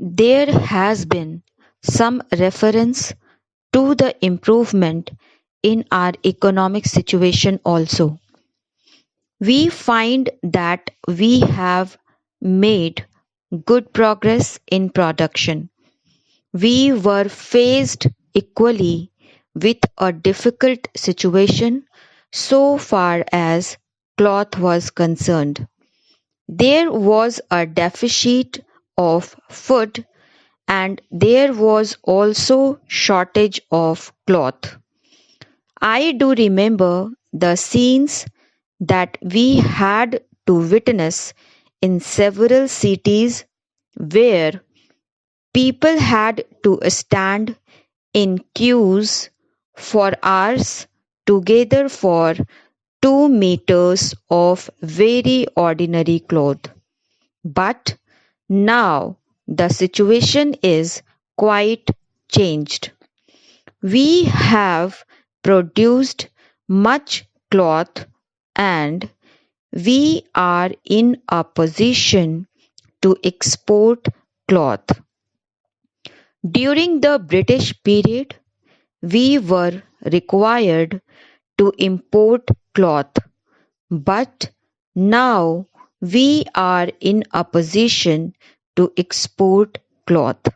there has been some reference to the improvement in our economic situation also. We find that we have made good progress in production. We were faced equally with a difficult situation so far as cloth was concerned. There was a deficit of food and there was also shortage of cloth. I do remember the scenes that we had to witness in several cities where people had to stand in queues for hours together for 2 meters of very ordinary cloth. But now the situation is quite changed. We have produced much cloth and we are in a position to export cloth. During the British period, we were required to import cloth, but now we are in a position to export cloth.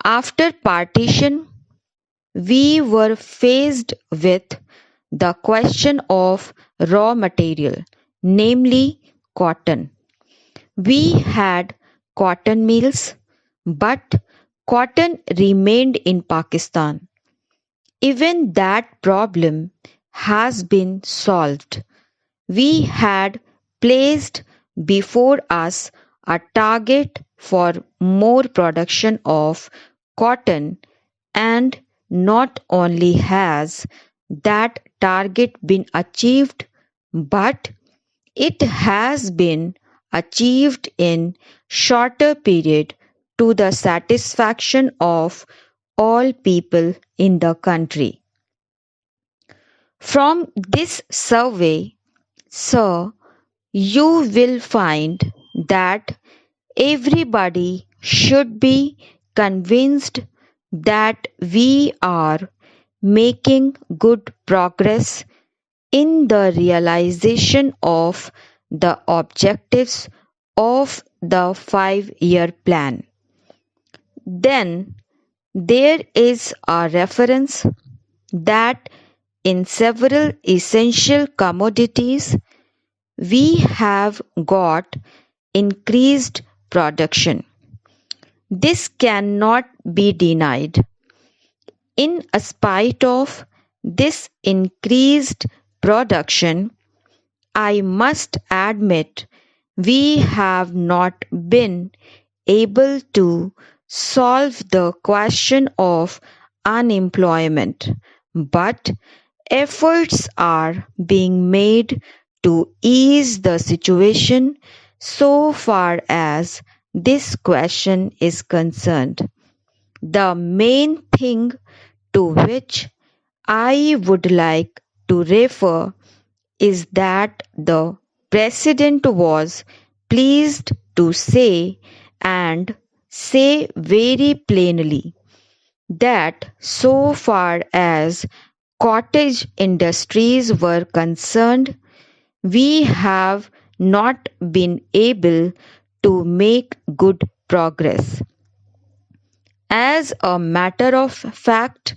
After partition, we were faced with the question of raw material, namely cotton. We had cotton mills, but cotton remained in Pakistan. Even that problem has been solved. We had placed before us a target for more production of cotton, and not only has that target been achieved, but it has been achieved in shorter period to the satisfaction of all people in the country. From this survey, sir, you will find that everybody should be convinced that we are making good progress in the realization of the objectives of the 5-year plan. Then there is a reference that in several essential commodities we have got increased production. This cannot be denied. In spite of this increased production, I must admit we have not been able to solve the question of unemployment, but efforts are being made to ease the situation so far as this question is concerned. The main thing to which I would like to refer is that the President was pleased to say, and say very plainly, that so far as cottage industries were concerned, we have not been able to make good progress. As a matter of fact,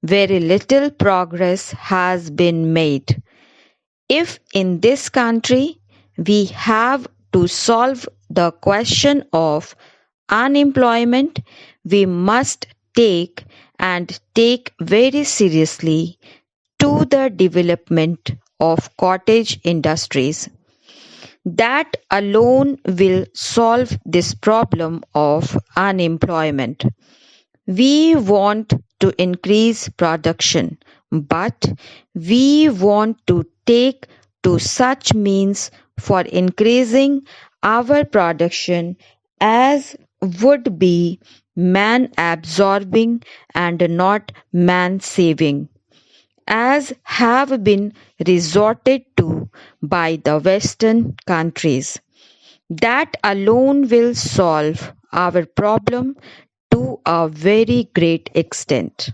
very little progress has been made. If in this country we have to solve the question of unemployment, we must take very seriously to the development of cottage industries. That alone will solve this problem of unemployment. We want to increase production, but we want to take to such means for increasing our production as would be man absorbing and not man saving, as have been resorted to by the Western countries. That alone will solve our problem to a very great extent.